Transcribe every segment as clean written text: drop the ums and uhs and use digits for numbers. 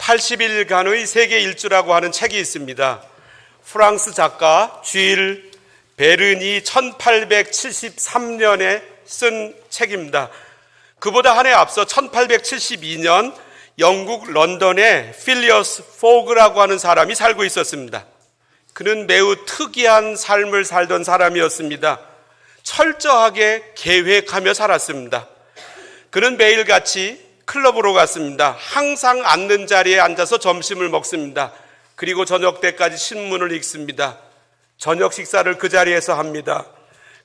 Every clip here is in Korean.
80일간의 세계 일주라고 하는 책이 있습니다. 프랑스 작가 쥘 베르니 1873년에 쓴 책입니다. 그보다 한 해 앞서 1872년 영국 런던에 필리어스 포그라고 하는 사람이 살고 있었습니다. 그는 매우 특이한 삶을 살던 사람이었습니다. 철저하게 계획하며 살았습니다. 그는 매일같이 클럽으로 갔습니다. 항상 앉는 자리에 앉아서 점심을 먹습니다. 그리고 저녁 때까지 신문을 읽습니다. 저녁 식사를 그 자리에서 합니다.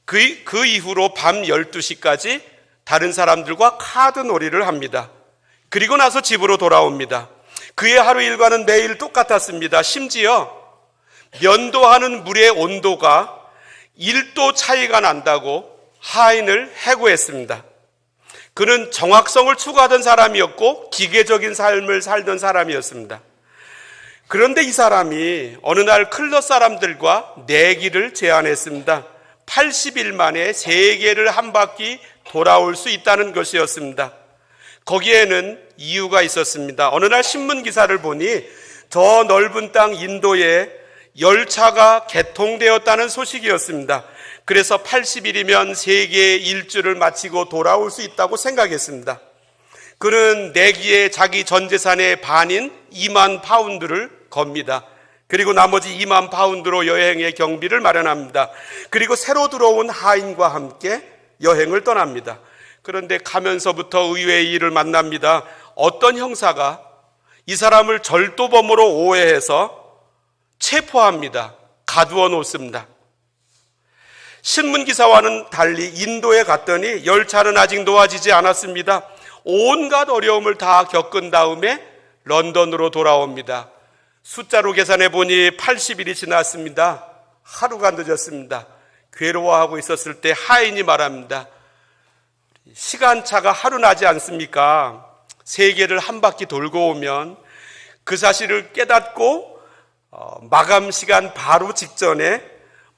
그 이후로 밤 12시까지 다른 사람들과 카드놀이를 합니다. 그리고 나서 집으로 돌아옵니다. 그의 하루 일과는 매일 똑같았습니다. 심지어 면도하는 물의 온도가 1도 차이가 난다고 하인을 해고했습니다. 그는 정확성을 추구하던 사람이었고 기계적인 삶을 살던 사람이었습니다. 그런데 이 사람이 어느 날 클럽 사람들과 내기를 제안했습니다. 80일 만에 세계를 한 바퀴 돌아올 수 있다는 것이었습니다. 거기에는 이유가 있었습니다. 어느 날 신문 기사를 보니 저 넓은 땅 인도에 열차가 개통되었다는 소식이었습니다. 그래서 80일이면 세계 일주를 마치고 돌아올 수 있다고 생각했습니다. 그는 내기에 자기 전 재산의 반인 2만 파운드를 겁니다. 그리고 나머지 2만 파운드로 여행의 경비를 마련합니다. 그리고 새로 들어온 하인과 함께 여행을 떠납니다. 그런데 가면서부터 의외의 일을 만납니다. 어떤 형사가 이 사람을 절도범으로 오해해서 체포합니다. 가두어 놓습니다. 신문 기사와는 달리 인도에 갔더니 열차는 아직 놓아지지 않았습니다. 온갖 어려움을 다 겪은 다음에 런던으로 돌아옵니다. 숫자로 계산해 보니 80일이 지났습니다. 하루가 늦었습니다. 괴로워하고 있었을 때 하인이 말합니다. 시간차가 하루 나지 않습니까? 세계를 한 바퀴 돌고 오면 그 사실을 깨닫고 마감 시간 바로 직전에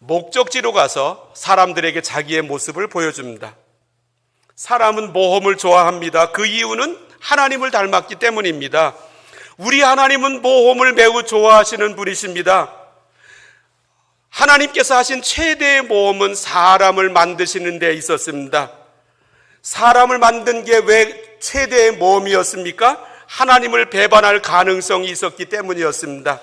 목적지로 가서 사람들에게 자기의 모습을 보여줍니다. 사람은 모험을 좋아합니다. 그 이유는 하나님을 닮았기 때문입니다. 우리 하나님은 모험을 매우 좋아하시는 분이십니다. 하나님께서 하신 최대의 모험은 사람을 만드시는 데 있었습니다. 사람을 만든 게 왜 최대의 모험이었습니까? 하나님을 배반할 가능성이 있었기 때문이었습니다.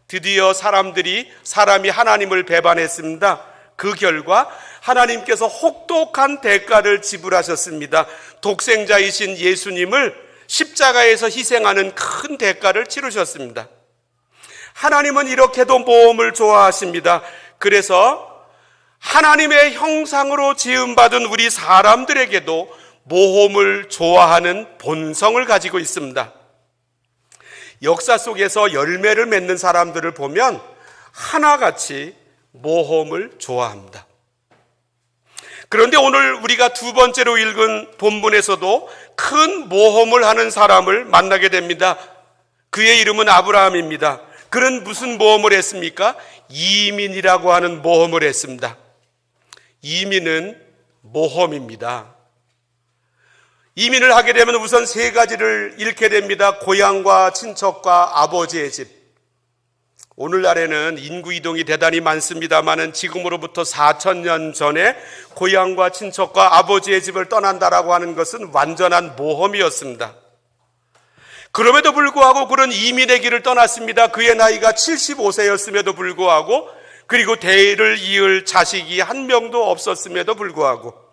드디어 사람이 하나님을 배반했습니다. 그 결과 하나님께서 혹독한 대가를 지불하셨습니다. 독생자이신 예수님을 십자가에서 희생하는 큰 대가를 치르셨습니다. 하나님은 이렇게도 모험을 좋아하십니다. 그래서 하나님의 형상으로 지음받은 우리 사람들에게도 모험을 좋아하는 본성을 가지고 있습니다. 역사 속에서 열매를 맺는 사람들을 보면 하나같이 모험을 좋아합니다. 그런데 오늘 우리가 두 번째로 읽은 본문에서도 큰 모험을 하는 사람을 만나게 됩니다. 그의 이름은 아브라함입니다. 그는 무슨 모험을 했습니까? 이민이라고 하는 모험을 했습니다. 이민은 모험입니다. 이민을 하게 되면 우선 세 가지를 잃게 됩니다. 고향과 친척과 아버지의 집. 오늘날에는 인구 이동이 대단히 많습니다마는 지금으로부터 4,000년 전에 고향과 친척과 아버지의 집을 떠난다라고 하는 것은 완전한 모험이었습니다. 그럼에도 불구하고 그는 이민의 길을 떠났습니다. 그의 나이가 75세였음에도 불구하고, 그리고 대를 이을 자식이 한 명도 없었음에도 불구하고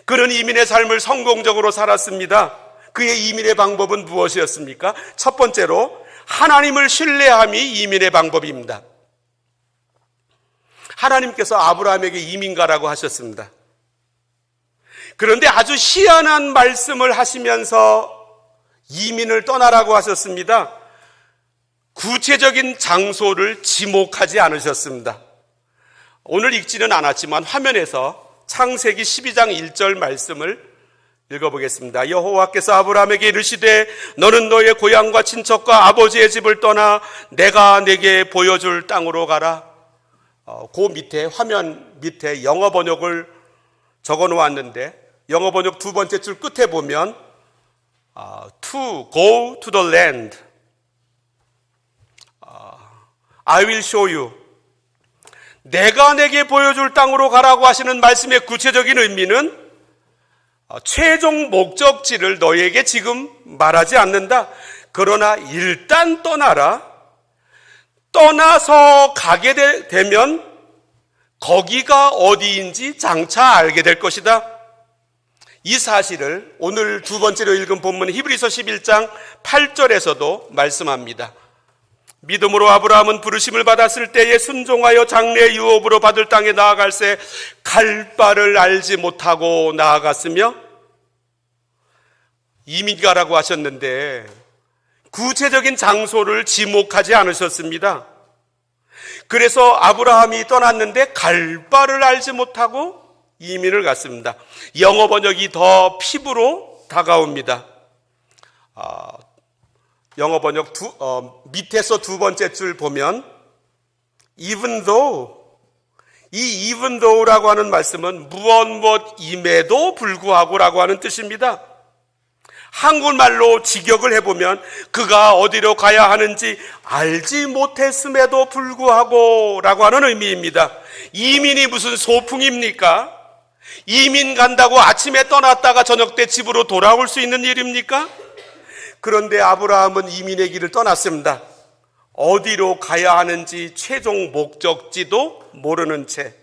그는 이민의 삶을 성공적으로 살았습니다. 그의 이민의 방법은 무엇이었습니까? 첫 번째로 하나님을 신뢰함이 이민의 방법입니다. 하나님께서 아브라함에게 이민 가라고 하셨습니다. 그런데 아주 희한한 말씀을 하시면서 이민을 떠나라고 하셨습니다. 구체적인 장소를 지목하지 않으셨습니다. 오늘 읽지는 않았지만 화면에서 창세기 12장 1절 말씀을 읽어보겠습니다. 여호와께서 아브라함에게 이르시되 너는 너의 고향과 친척과 아버지의 집을 떠나 내가 내게 보여줄 땅으로 가라. 그 밑에 화면 밑에 영어 번역을 적어 놓았는데 영어 번역 두 번째 줄 끝에 보면 to go to the land I will show you. 내가 내게 보여줄 땅으로 가라고 하시는 말씀의 구체적인 의미는 최종 목적지를 너에게 지금 말하지 않는다. 그러나 일단 떠나라. 떠나서 가게 되면 거기가 어디인지 장차 알게 될 것이다. 이 사실을 오늘 두 번째로 읽은 본문 히브리서 11장 8절에서도 말씀합니다. 믿음으로 아브라함은 부르심을 받았을 때에 순종하여 장래 유업으로 받을 땅에 나아갈새 갈 바를 알지 못하고 나아갔으며, 이민 가라고 하셨는데 구체적인 장소를 지목하지 않으셨습니다. 그래서 아브라함이 떠났는데 갈 바를 알지 못하고 이민을 갔습니다. 영어 번역이 더 피부로 다가옵니다. 영어 번역 밑에서 두 번째 줄 보면 even though, 이 even though라고 하는 말씀은 무엇임에도 불구하고라고 하는 뜻입니다. 한국말로 직역을 해보면 그가 어디로 가야 하는지 알지 못했음에도 불구하고 라고 하는 의미입니다. 이민이 무슨 소풍입니까? 이민 간다고 아침에 떠났다가 저녁 때 집으로 돌아올 수 있는 일입니까? 그런데 아브라함은 이민의 길을 떠났습니다. 어디로 가야 하는지 최종 목적지도 모르는 채.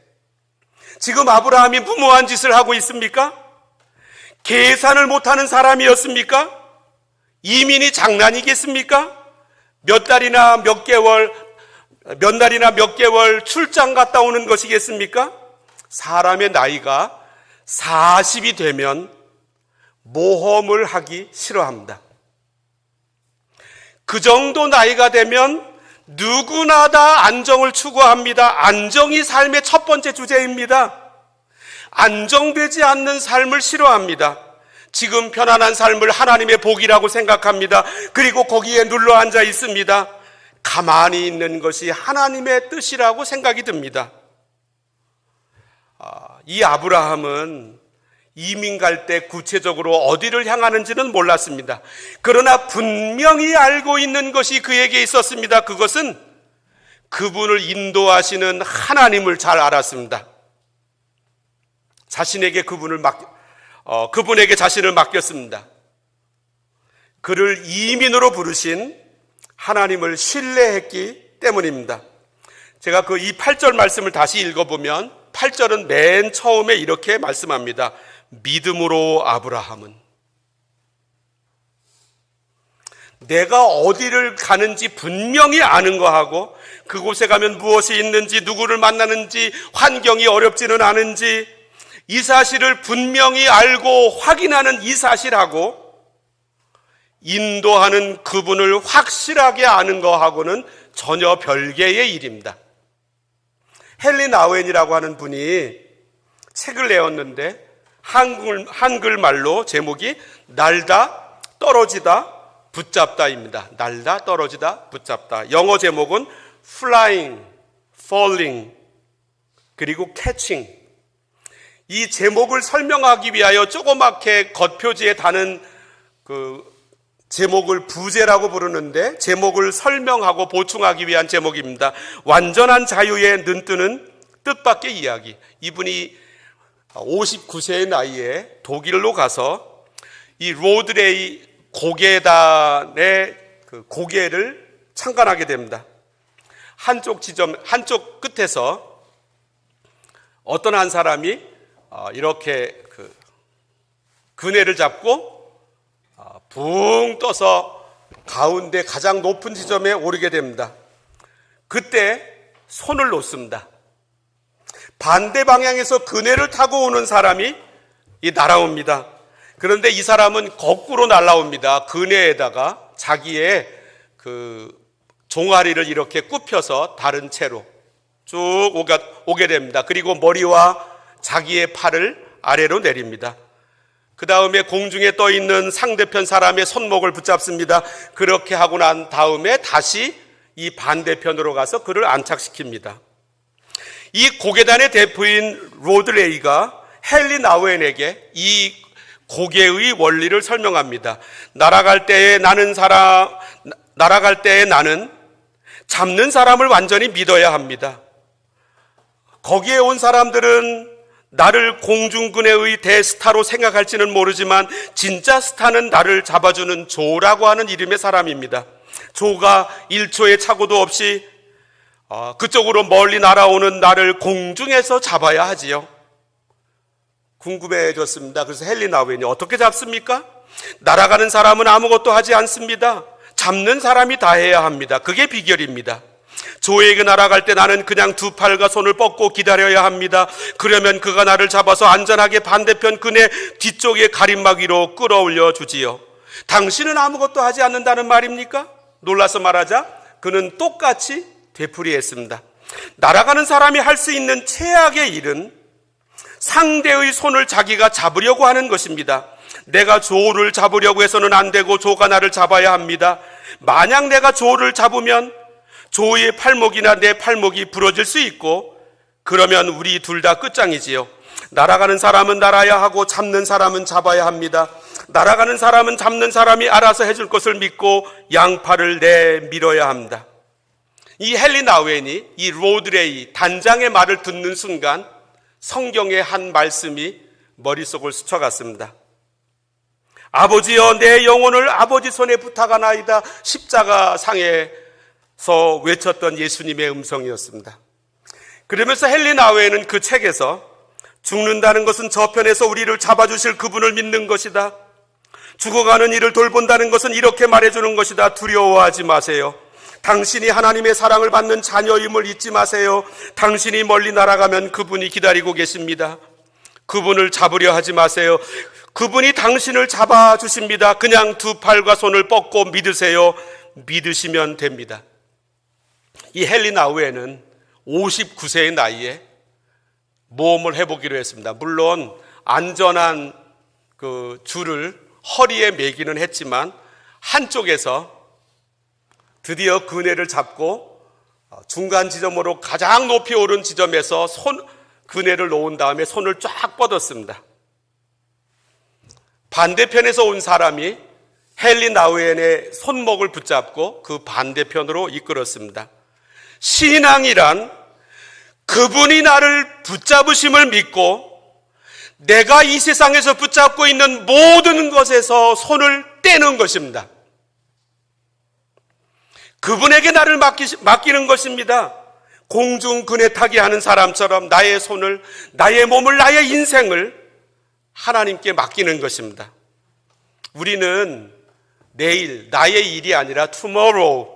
지금 아브라함이 무모한 짓을 하고 있습니까? 계산을 못하는 사람이었습니까? 이민이 장난이겠습니까? 몇 달이나 몇 개월 출장 갔다 오는 것이겠습니까? 사람의 나이가 40이 되면 모험을 하기 싫어합니다. 그 정도 나이가 되면 누구나 다 안정을 추구합니다. 안정이 삶의 첫 번째 주제입니다. 안정되지 않는 삶을 싫어합니다. 지금 편안한 삶을 하나님의 복이라고 생각합니다. 그리고 거기에 눌러 앉아 있습니다. 가만히 있는 것이 하나님의 뜻이라고 생각이 듭니다. 이 아브라함은 이민 갈 때 구체적으로 어디를 향하는지는 몰랐습니다. 그러나 분명히 알고 있는 것이 그에게 있었습니다. 그것은 그분을 인도하시는 하나님을 잘 알았습니다. 자신에게 그분에게 자신을 맡겼습니다. 그를 이민으로 부르신 하나님을 신뢰했기 때문입니다. 제가 이 8절 말씀을 다시 읽어보면 8절은 맨 처음에 이렇게 말씀합니다. 믿음으로 아브라함은. 내가 어디를 가는지 분명히 아는 거하고 그곳에 가면 무엇이 있는지, 누구를 만나는지, 환경이 어렵지는 않은지, 이 사실을 분명히 알고 확인하는 이 사실하고 인도하는 그분을 확실하게 아는 거하고는 전혀 별개의 일입니다. 헨리 나우엔이라고 하는 분이 책을 내었는데 한글말로 제목이 날다 떨어지다 붙잡다입니다. 날다 떨어지다 붙잡다. 영어 제목은 flying, falling, 그리고 catching. 이 제목을 설명하기 위하여 조그맣게 겉표지에 다는 제목을 부제라고 부르는데 제목을 설명하고 보충하기 위한 제목입니다. 완전한 자유의 눈뜨는 뜻밖의 이야기. 이분이 59세의 나이에 독일로 가서 이 로드레이 고개단의 고개를 참관하게 됩니다. 한쪽 끝에서 어떤 한 사람이 이렇게 그네를 잡고 붕 떠서 가운데 가장 높은 지점에 오르게 됩니다. 그때 손을 놓습니다. 반대 방향에서 그네를 타고 오는 사람이 날아옵니다. 그런데 이 사람은 거꾸로 날아옵니다. 그네에다가 자기의 종아리를 이렇게 굽혀서 다른 채로 쭉 오게 됩니다. 그리고 머리와 자기의 팔을 아래로 내립니다. 그 다음에 공중에 떠 있는 상대편 사람의 손목을 붙잡습니다. 그렇게 하고 난 다음에 다시 이 반대편으로 가서 그를 안착시킵니다. 이 고개단의 대표인 로드레이가 헨리 나우엔에게 이 고개의 원리를 설명합니다. 날아갈 때에 나는 잡는 사람을 완전히 믿어야 합니다. 거기에 온 사람들은 나를 공중근해의 대스타로 생각할지는 모르지만 진짜 스타는 나를 잡아주는 조라고 하는 이름의 사람입니다. 조가 1초의 착오도 없이 그쪽으로 멀리 날아오는 나를 공중에서 잡아야 하지요. 궁금해졌습니다. 그래서 헨리 나우엔이 어떻게 잡습니까? 날아가는 사람은 아무것도 하지 않습니다. 잡는 사람이 다 해야 합니다. 그게 비결입니다. 조에게 날아갈 때 나는 그냥 두 팔과 손을 뻗고 기다려야 합니다. 그러면 그가 나를 잡아서 안전하게 반대편 그네 뒤쪽에 가림막이로 끌어올려 주지요. 당신은 아무것도 하지 않는다는 말입니까? 놀라서 말하자 그는 똑같이 되풀이했습니다. 날아가는 사람이 할 수 있는 최악의 일은 상대의 손을 자기가 잡으려고 하는 것입니다. 내가 조를 잡으려고 해서는 안 되고 조가 나를 잡아야 합니다. 만약 내가 조를 잡으면 조의 팔목이나 내 팔목이 부러질 수 있고 그러면 우리 둘 다 끝장이지요. 날아가는 사람은 날아야 하고 잡는 사람은 잡아야 합니다. 날아가는 사람은 잡는 사람이 알아서 해줄 것을 믿고 양팔을 내밀어야 합니다. 이 헨리 나우엔이 이 로드레이 단장의 말을 듣는 순간 성경의 한 말씀이 머릿속을 스쳐갔습니다. 아버지여 내 영혼을 아버지 손에 부탁하나이다. 십자가 상에서 외쳤던 예수님의 음성이었습니다. 그러면서 헨리 나우엔은 그 책에서 죽는다는 것은 저편에서 우리를 잡아주실 그분을 믿는 것이다. 죽어가는 이를 돌본다는 것은 이렇게 말해주는 것이다. 두려워하지 마세요. 당신이 하나님의 사랑을 받는 자녀임을 잊지 마세요. 당신이 멀리 날아가면 그분이 기다리고 계십니다. 그분을 잡으려 하지 마세요. 그분이 당신을 잡아주십니다. 그냥 두 팔과 손을 뻗고 믿으세요. 믿으시면 됩니다. 이 헨리 나우엔은 59세의 나이에 모험을 해보기로 했습니다. 물론 안전한 그 줄을 허리에 매기는 했지만 한쪽에서 드디어 그네를 잡고 중간 지점으로 가장 높이 오른 지점에서 그네를 놓은 다음에 손을 쫙 뻗었습니다. 반대편에서 온 사람이 헨리 나우엔의 손목을 붙잡고 그 반대편으로 이끌었습니다. 신앙이란 그분이 나를 붙잡으심을 믿고 내가 이 세상에서 붙잡고 있는 모든 것에서 손을 떼는 것입니다. 그분에게 나를 맡기는 것입니다. 공중 그네 타기 하는 사람처럼 나의 손을, 나의 몸을, 나의 인생을 하나님께 맡기는 것입니다. 우리는 내일, 나의 일이 아니라 tomorrow,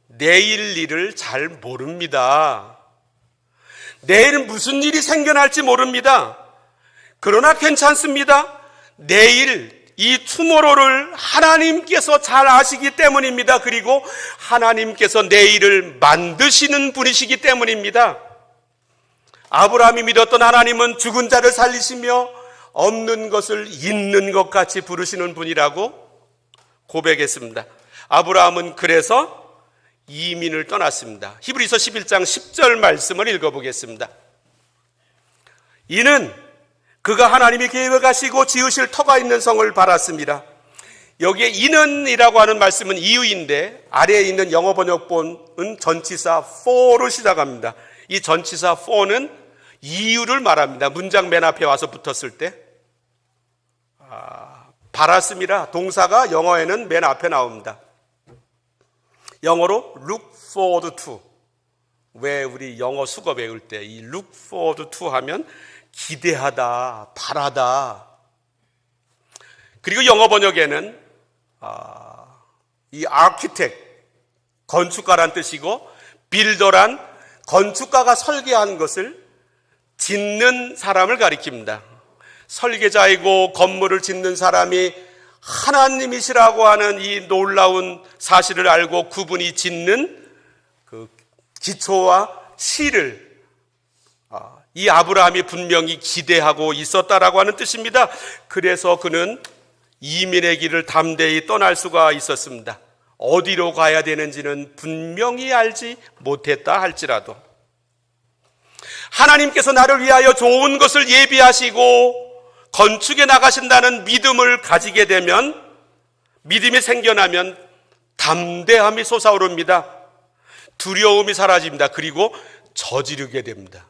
내일 일을 잘 모릅니다. 내일 무슨 일이 생겨날지 모릅니다. 그러나 괜찮습니다. 내일 이 투모로우를 하나님께서 잘 아시기 때문입니다. 그리고 하나님께서 내일을 만드시는 분이시기 때문입니다. 아브라함이 믿었던 하나님은 죽은 자를 살리시며 없는 것을 있는 것 같이 부르시는 분이라고 고백했습니다. 아브라함은 그래서 이민을 떠났습니다. 히브리서 11장 10절 말씀을 읽어보겠습니다. 이는 그가 하나님이 계획하시고 지으실 터가 있는 성을 바랐습니다. 여기에 이는이라고 하는 말씀은 이유인데 아래에 있는 영어 번역본은 전치사 for로 시작합니다. 이 전치사 for는 이유를 말합니다. 문장 맨 앞에 와서 붙었을 때 바랐습니다. 동사가 영어에는 맨 앞에 나옵니다. 영어로 look forward to. 왜 우리 영어 수거 배울 때 이 look forward to 하면 기대하다, 바라다. 그리고 영어 번역에는 이 architect, 건축가란 뜻이고 builder란 건축가가 설계한 것을 짓는 사람을 가리킵니다. 설계자이고 건물을 짓는 사람이 하나님이시라고 하는 이 놀라운 사실을 알고 그분이 짓는 그 기초와 실을 이 아브라함이 분명히 기대하고 있었다라고 하는 뜻입니다. 그래서 그는 이민의 길을 담대히 떠날 수가 있었습니다. 어디로 가야 되는지는 분명히 알지 못했다 할지라도 하나님께서 나를 위하여 좋은 것을 예비하시고 건축에 나가신다는 믿음을 가지게 되면, 믿음이 생겨나면 담대함이 솟아오릅니다. 두려움이 사라집니다. 그리고 저지르게 됩니다.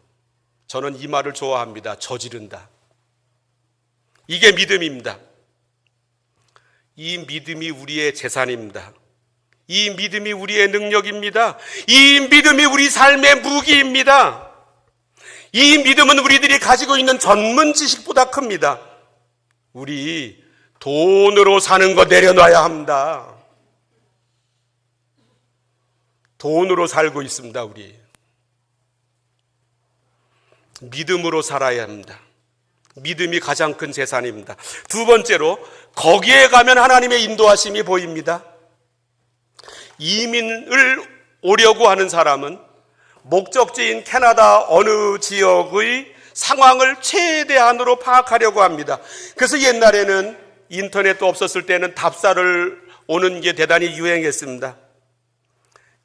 저는 이 말을 좋아합니다. 저지른다. 이게 믿음입니다. 이 믿음이 우리의 재산입니다. 이 믿음이 우리의 능력입니다. 이 믿음이 우리 삶의 무기입니다. 이 믿음은 우리들이 가지고 있는 전문 지식보다 큽니다. 우리 돈으로 사는 거 내려놔야 합니다. 돈으로 살고 있습니다. 우리 믿음으로 살아야 합니다. 믿음이 가장 큰 재산입니다. 두 번째로, 거기에 가면 하나님의 인도하심이 보입니다. 이민을 오려고 하는 사람은 목적지인 캐나다 어느 지역의 상황을 최대한으로 파악하려고 합니다. 그래서 옛날에는 인터넷도 없었을 때는 답사를 오는 게 대단히 유행했습니다.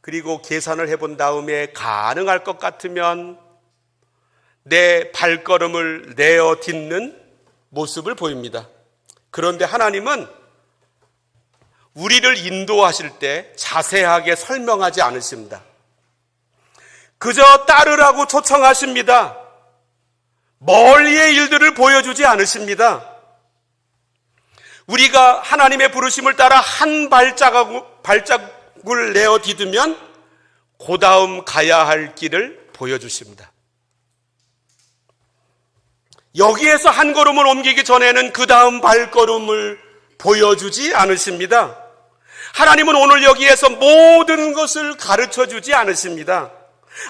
그리고 계산을 해본 다음에 가능할 것 같으면 내 발걸음을 내어 딛는 모습을 보입니다. 그런데 하나님은 우리를 인도하실 때 자세하게 설명하지 않으십니다. 그저 따르라고 초청하십니다. 멀리의 일들을 보여주지 않으십니다. 우리가 하나님의 부르심을 따라 한 발자국을 내어 디디면 그 다음 가야 할 길을 보여주십니다. 여기에서 한 걸음을 옮기기 전에는 그 다음 발걸음을 보여주지 않으십니다. 하나님은 오늘 여기에서 모든 것을 가르쳐주지 않으십니다.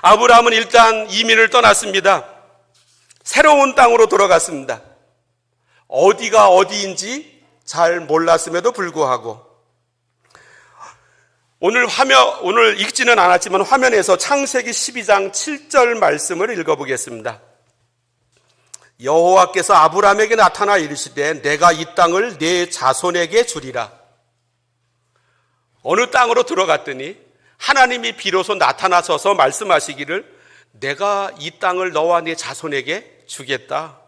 아브라함은 일단 이민을 떠났습니다. 새로운 땅으로 돌아갔습니다. 어디가 어디인지 잘 몰랐음에도 불구하고 오늘 읽지는 않았지만 화면에서 창세기 12장 7절 말씀을 읽어보겠습니다. 여호와께서 아브라함에게 나타나 이르시되 내가 이 땅을 네 자손에게 주리라. 어느 땅으로 들어갔더니 하나님이 비로소 나타나셔서 말씀하시기를 내가 이 땅을 너와 네 자손에게 주겠다.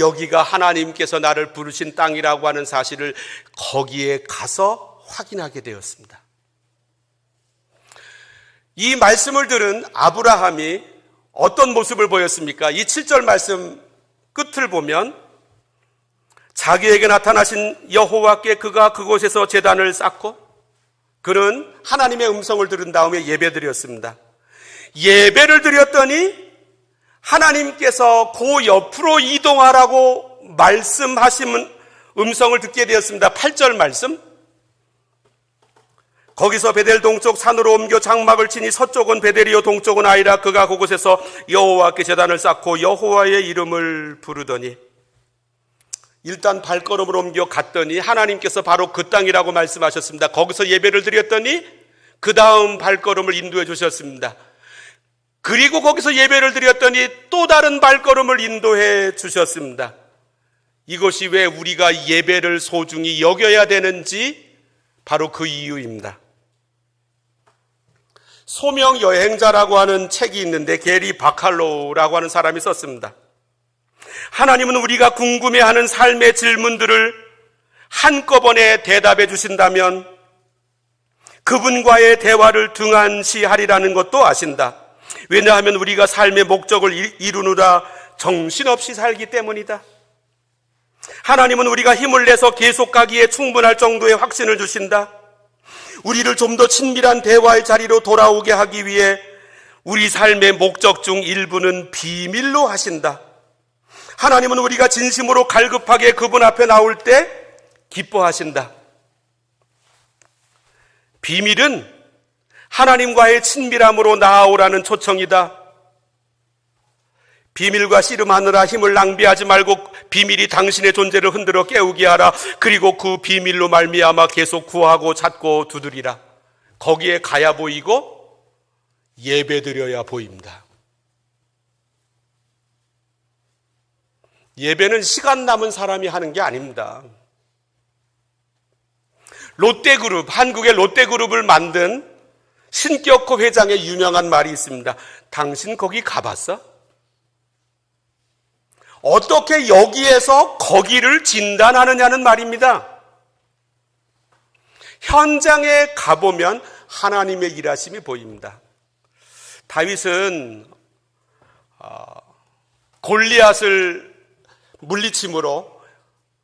여기가 하나님께서 나를 부르신 땅이라고 하는 사실을 거기에 가서 확인하게 되었습니다. 이 말씀을 들은 아브라함이 어떤 모습을 보였습니까? 이 7절 말씀 끝을 보면 자기에게 나타나신 여호와께 그가 그곳에서 제단을 쌓고 그는 하나님의 음성을 들은 다음에 예배드렸습니다. 예배를 드렸더니 하나님께서 그 옆으로 이동하라고 말씀하신 음성을 듣게 되었습니다. 8절 말씀. 거기서 베델 동쪽 산으로 옮겨 장막을 치니 서쪽은 베델이요 동쪽은 아이라. 그가 그곳에서 여호와께 제단을 쌓고 여호와의 이름을 부르더니, 일단 발걸음을 옮겨 갔더니 하나님께서 바로 그 땅이라고 말씀하셨습니다. 거기서 예배를 드렸더니 그 다음 발걸음을 인도해 주셨습니다. 그리고 거기서 예배를 드렸더니 또 다른 발걸음을 인도해 주셨습니다. 이것이 왜 우리가 예배를 소중히 여겨야 되는지 바로 그 이유입니다. 소명 여행자라고 하는 책이 있는데 게리 바칼로우라고 하는 사람이 썼습니다. 하나님은 우리가 궁금해하는 삶의 질문들을 한꺼번에 대답해 주신다면 그분과의 대화를 등한시하리라는 것도 아신다. 왜냐하면 우리가 삶의 목적을 이루느라 정신없이 살기 때문이다. 하나님은 우리가 힘을 내서 계속 가기에 충분할 정도의 확신을 주신다. 우리를 좀 더 친밀한 대화의 자리로 돌아오게 하기 위해 우리 삶의 목적 중 일부는 비밀로 하신다. 하나님은 우리가 진심으로 갈급하게 그분 앞에 나올 때 기뻐하신다. 비밀은 하나님과의 친밀함으로 나아오라는 초청이다. 비밀과 씨름하느라 힘을 낭비하지 말고 비밀이 당신의 존재를 흔들어 깨우게 하라. 그리고 그 비밀로 말미암아 계속 구하고 찾고 두드리라. 거기에 가야 보이고 예배드려야 보입니다. 예배는 시간 남은 사람이 하는 게 아닙니다. 롯데그룹, 한국의 롯데그룹을 만든 신격호 회장의 유명한 말이 있습니다. 당신 거기 가봤어? 어떻게 여기에서 거기를 진단하느냐는 말입니다. 현장에 가보면 하나님의 일하심이 보입니다. 다윗은 골리앗을 물리침으로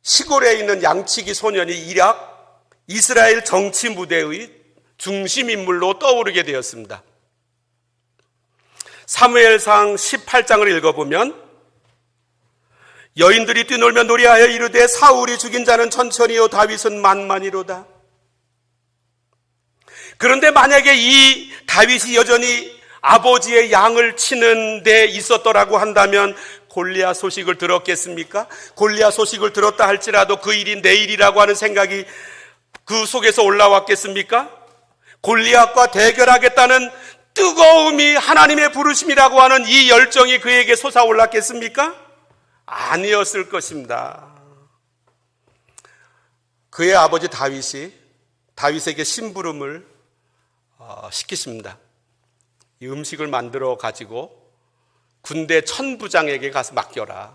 시골에 있는 양치기 소년이 이락 이스라엘 정치 무대의 중심 인물로 떠오르게 되었습니다. 사무엘상 18장을 읽어보면 여인들이 뛰놀며 노래하여 이르되 사울이 죽인 자는 천천히요 다윗은 만만이로다. 그런데 만약에 이 다윗이 여전히 아버지의 양을 치는 데 있었더라고 한다면 골리앗 소식을 들었겠습니까? 골리앗 소식을 들었다 할지라도 그 일이 내 일이라고 하는 생각이 그 속에서 올라왔겠습니까? 골리앗과 대결하겠다는 뜨거움이 하나님의 부르심이라고 하는 이 열정이 그에게 솟아올랐겠습니까? 아니었을 것입니다. 그의 아버지 다윗이 다윗에게 심부름을 시키십니다. 이 음식을 만들어 가지고 군대 천부장에게 가서 맡겨라.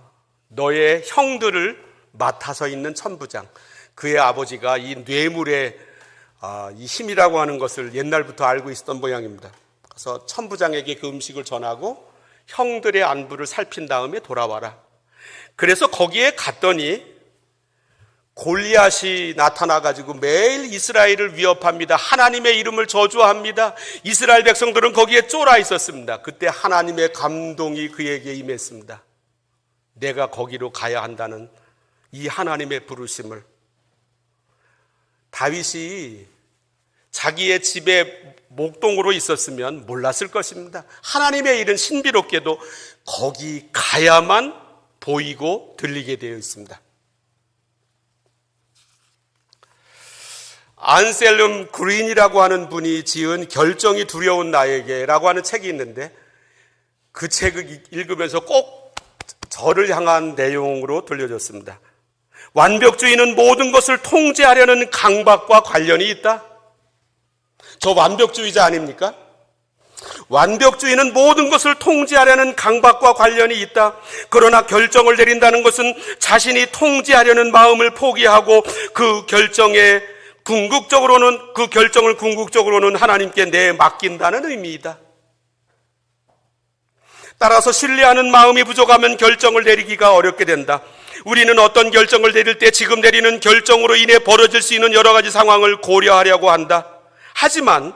너의 형들을 맡아서 있는 천부장. 그의 아버지가 이 뇌물의 이 힘이라고 하는 것을 옛날부터 알고 있었던 모양입니다. 그래서 천부장에게 그 음식을 전하고 형들의 안부를 살핀 다음에 돌아와라. 그래서 거기에 갔더니 골리앗이 나타나가지고 매일 이스라엘을 위협합니다. 하나님의 이름을 저주합니다. 이스라엘 백성들은 거기에 쫄아 있었습니다. 그때 하나님의 감동이 그에게 임했습니다. 내가 거기로 가야 한다는 이 하나님의 부르심을. 다윗이 자기의 집에 목동으로 있었으면 몰랐을 것입니다. 하나님의 일은 신비롭게도 거기 가야만 보이고 들리게 되어 있습니다. 안셀름 그린이라고 하는 분이 지은 결정이 두려운 나에게라고 하는 책이 있는데 그 책을 읽으면서 꼭 저를 향한 내용으로 들려줬습니다. 완벽주의는 모든 것을 통제하려는 강박과 관련이 있다. 저 완벽주의자 아닙니까? 완벽주의는 모든 것을 통제하려는 강박과 관련이 있다. 그러나 결정을 내린다는 것은 자신이 통제하려는 마음을 포기하고 그 결정을 궁극적으로는 하나님께 맡긴다는 의미이다. 따라서 신뢰하는 마음이 부족하면 결정을 내리기가 어렵게 된다. 우리는 어떤 결정을 내릴 때 지금 내리는 결정으로 인해 벌어질 수 있는 여러 가지 상황을 고려하려고 한다. 하지만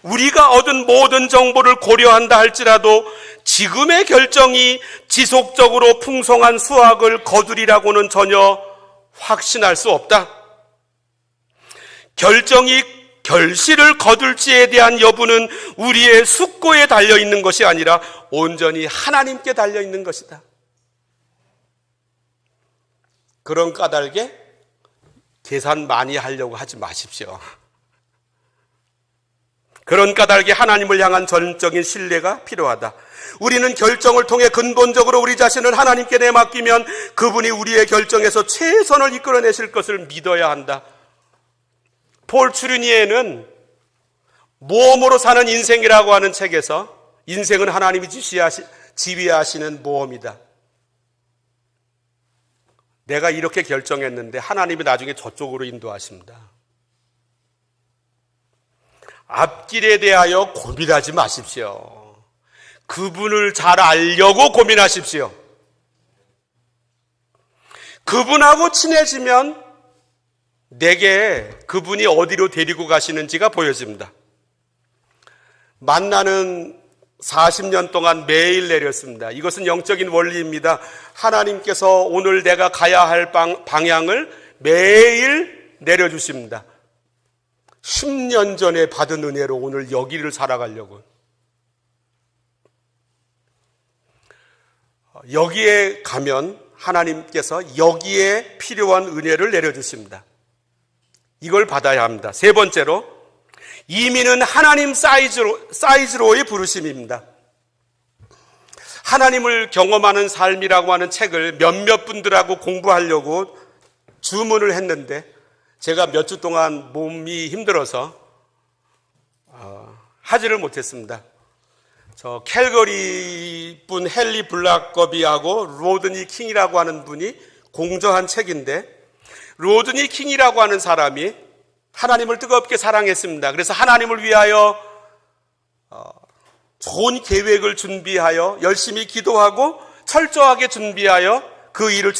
우리가 얻은 모든 정보를 고려한다 할지라도 지금의 결정이 지속적으로 풍성한 수확을 거두리라고는 전혀 확신할 수 없다. 결정이 결실을 거둘지에 대한 여부는 우리의 숙고에 달려있는 것이 아니라 온전히 하나님께 달려있는 것이다. 그런 까닭에 계산 많이 하려고 하지 마십시오. 그런 까닭에 하나님을 향한 전적인 신뢰가 필요하다. 우리는 결정을 통해 근본적으로 우리 자신을 하나님께 내맡기면 그분이 우리의 결정에서 최선을 이끌어내실 것을 믿어야 한다. 폴 추르니에는 모험으로 사는 인생이라고 하는 책에서 인생은 하나님이 지휘하시는 모험이다. 내가 이렇게 결정했는데 하나님이 나중에 저쪽으로 인도하십니다. 앞길에 대하여 고민하지 마십시오. 그분을 잘 알려고 고민하십시오. 그분하고 친해지면 내게 그분이 어디로 데리고 가시는지가 보여집니다. 만나는 40년 동안 매일 내렸습니다. 이것은 영적인 원리입니다. 하나님께서 오늘 내가 가야 할 방향을 매일 내려주십니다. 10년 전에 받은 은혜로 오늘 여기를 살아가려고. 여기에 가면 하나님께서 여기에 필요한 은혜를 내려주십니다. 이걸 받아야 합니다. 세 번째로, 이민은 하나님 사이즈로의 부르심입니다. 하나님을 경험하는 삶이라고 하는 책을 몇몇 분들하고 공부하려고 주문을 했는데 제가 몇 주 동안 몸이 힘들어서 하지를 못했습니다. 저 캘거리 분 헨리 블락거비하고 로드니 킹이라고 하는 분이 공저한 책인데, 로드니 킹이라고 하는 사람이 하나님을 뜨겁게 사랑했습니다. 그래서 하나님을 위하여 좋은 계획을 준비하여 열심히 기도하고 철저하게 준비하여 그 일을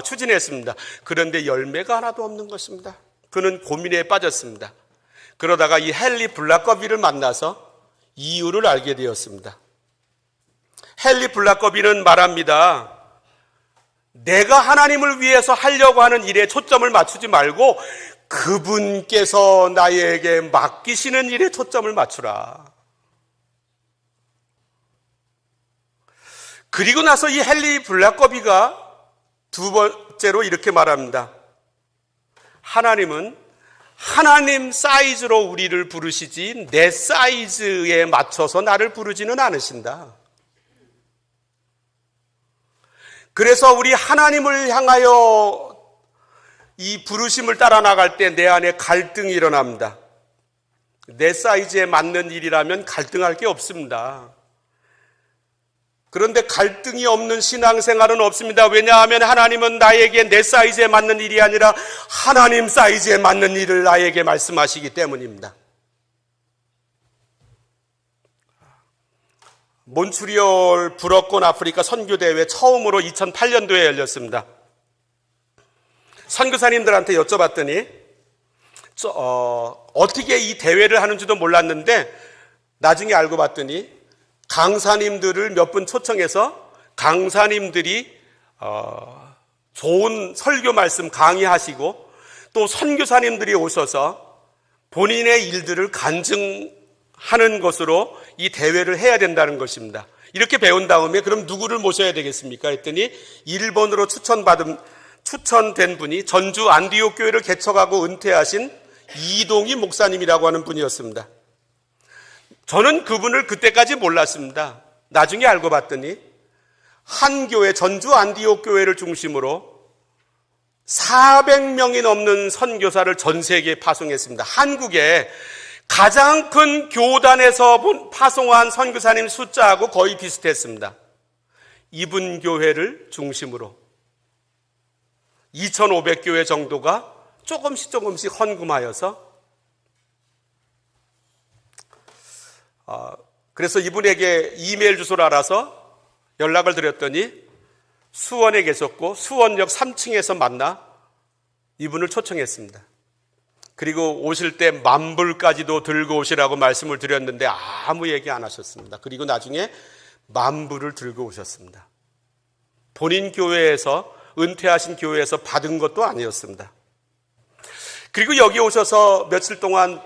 추진했습니다. 그런데 열매가 하나도 없는 것입니다. 그는 고민에 빠졌습니다. 그러다가 이 헨리 블락거비를 만나서 이유를 알게 되었습니다. 헨리 블락거비는 말합니다. 내가 하나님을 위해서 하려고 하는 일에 초점을 맞추지 말고 그분께서 나에게 맡기시는 일에 초점을 맞추라. 그리고 나서 이 헨리 블락거비가 두 번째로 이렇게 말합니다. 하나님은 하나님 사이즈로 우리를 부르시지 내 사이즈에 맞춰서 나를 부르지는 않으신다. 그래서 우리 하나님을 향하여 이 부르심을 따라 나갈 때 내 안에 갈등이 일어납니다. 내 사이즈에 맞는 일이라면 갈등할 게 없습니다. 그런데 갈등이 없는 신앙생활은 없습니다. 왜냐하면 하나님은 나에게 내 사이즈에 맞는 일이 아니라 하나님 사이즈에 맞는 일을 나에게 말씀하시기 때문입니다. 몬트리올 불어권 아프리카 선교대회 처음으로 2008년도에 열렸습니다. 선교사님들한테 여쭤봤더니 어떻게 이 대회를 하는지도 몰랐는데 나중에 알고 봤더니 강사님들을 몇 분 초청해서 강사님들이 좋은 설교 말씀 강의하시고 또 선교사님들이 오셔서 본인의 일들을 간증하는 것으로 이 대회를 해야 된다는 것입니다. 이렇게 배운 다음에 그럼 누구를 모셔야 되겠습니까? 했더니 일본으로 추천된 분이 전주 안디옥 교회를 개척하고 은퇴하신 이동희 목사님이라고 하는 분이었습니다. 저는 그분을 그때까지 몰랐습니다. 나중에 알고 봤더니 한 교회, 전주 안디옥 교회를 중심으로 400명이 넘는 선교사를 전 세계에 파송했습니다. 한국에 가장 큰 교단에서 파송한 선교사님 숫자하고 거의 비슷했습니다. 이분 교회를 중심으로 2,500교회 정도가 조금씩 헌금하여서 그래서 이분에게 이메일 주소를 알아서 연락을 드렸더니 수원에 계셨고 수원역 3층에서 만나 이분을 초청했습니다. 그리고 오실 때 만불까지도 들고 오시라고 말씀을 드렸는데 아무 얘기 안 하셨습니다. 그리고 나중에 만불을 들고 오셨습니다. 본인 교회에서 은퇴하신 교회에서 받은 것도 아니었습니다. 그리고 여기 오셔서 며칠 동안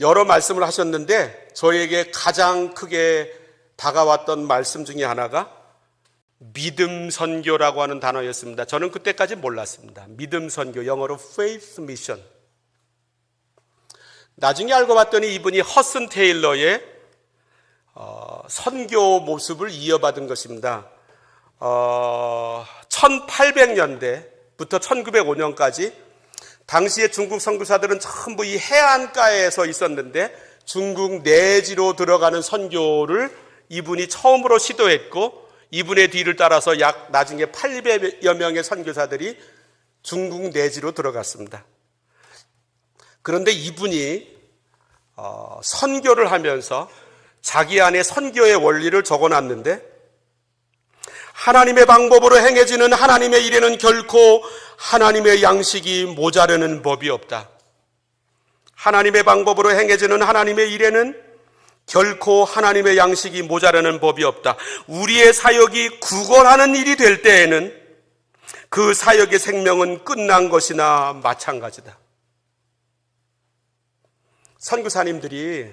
여러 말씀을 하셨는데 저에게 가장 크게 다가왔던 말씀 중에 하나가 믿음 선교라고 하는 단어였습니다. 저는 그때까지 몰랐습니다. 믿음 선교, 영어로 faith mission. 나중에 알고 봤더니 이분이 허슨 테일러의 선교 모습을 이어받은 것입니다. 1800년대부터 1905년까지 당시에 중국 선교사들은 전부 이 해안가에서 있었는데 중국 내지로 들어가는 선교를 이분이 처음으로 시도했고 이분의 뒤를 따라서 나중에 800여 명의 선교사들이 중국 내지로 들어갔습니다. 그런데 이분이 선교를 하면서 자기 안에 선교의 원리를 적어놨는데 하나님의 방법으로 행해지는 하나님의 일에는 결코 하나님의 양식이 모자르는 법이 없다. 하나님의 방법으로 행해지는 하나님의 일에는 결코 하나님의 양식이 모자라는 법이 없다. 우리의 사역이 구걸하는 일이 될 때에는 그 사역의 생명은 끝난 것이나 마찬가지다. 선교사님들이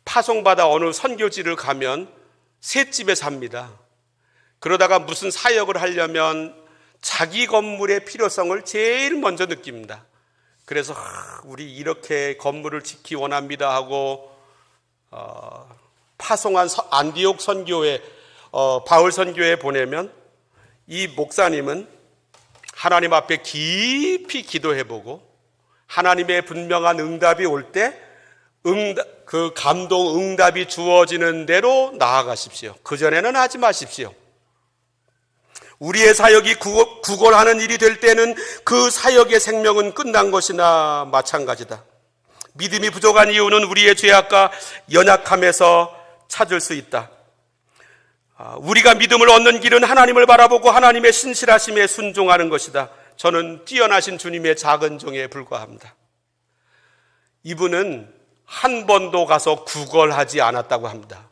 파송받아 어느 선교지를 가면 셋집에 삽니다. 그러다가 무슨 사역을 하려면 자기 건물의 필요성을 제일 먼저 느낍니다. 그래서 우리 이렇게 건물을 짓기 원합니다 하고 파송한 안디옥 선교회, 바울 선교회에 보내면 이 목사님은 하나님 앞에 깊이 기도해보고 하나님의 분명한 응답이 올 때 그 감동 응답이 주어지는 대로 나아가십시오. 그전에는 하지 마십시오. 우리의 사역이 구걸하는 일이 될 때는 그 사역의 생명은 끝난 것이나 마찬가지다. 믿음이 부족한 이유는 우리의 죄악과 연약함에서 찾을 수 있다. 우리가 믿음을 얻는 길은 하나님을 바라보고 하나님의 신실하심에 순종하는 것이다. 저는 뛰어나신 주님의 작은 종에 불과합니다. 이분은 한 번도 가서 구걸하지 않았다고 합니다.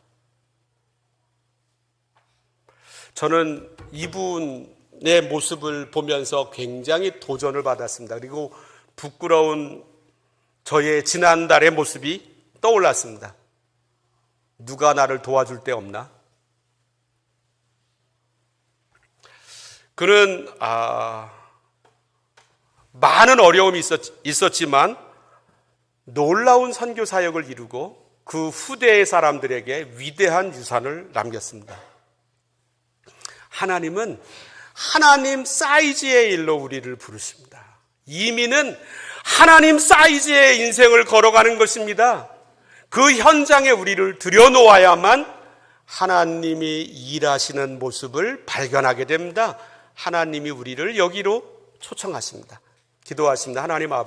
저는 이분의 모습을 보면서 굉장히 도전을 받았습니다. 그리고 부끄러운 저의 지난달의 모습이 떠올랐습니다. 누가 나를 도와줄 데 없나? 그는 많은 어려움이 있었지만 놀라운 선교 사역을 이루고 그 후대의 사람들에게 위대한 유산을 남겼습니다. 하나님은 하나님 사이즈의 일로 우리를 부르십니다. 이민은 하나님 사이즈의 인생을 걸어가는 것입니다. 그 현장에 우리를 들여놓아야만 하나님이 일하시는 모습을 발견하게 됩니다. 하나님이 우리를 여기로 초청하십니다. 기도하십니다. 하나님 아버지,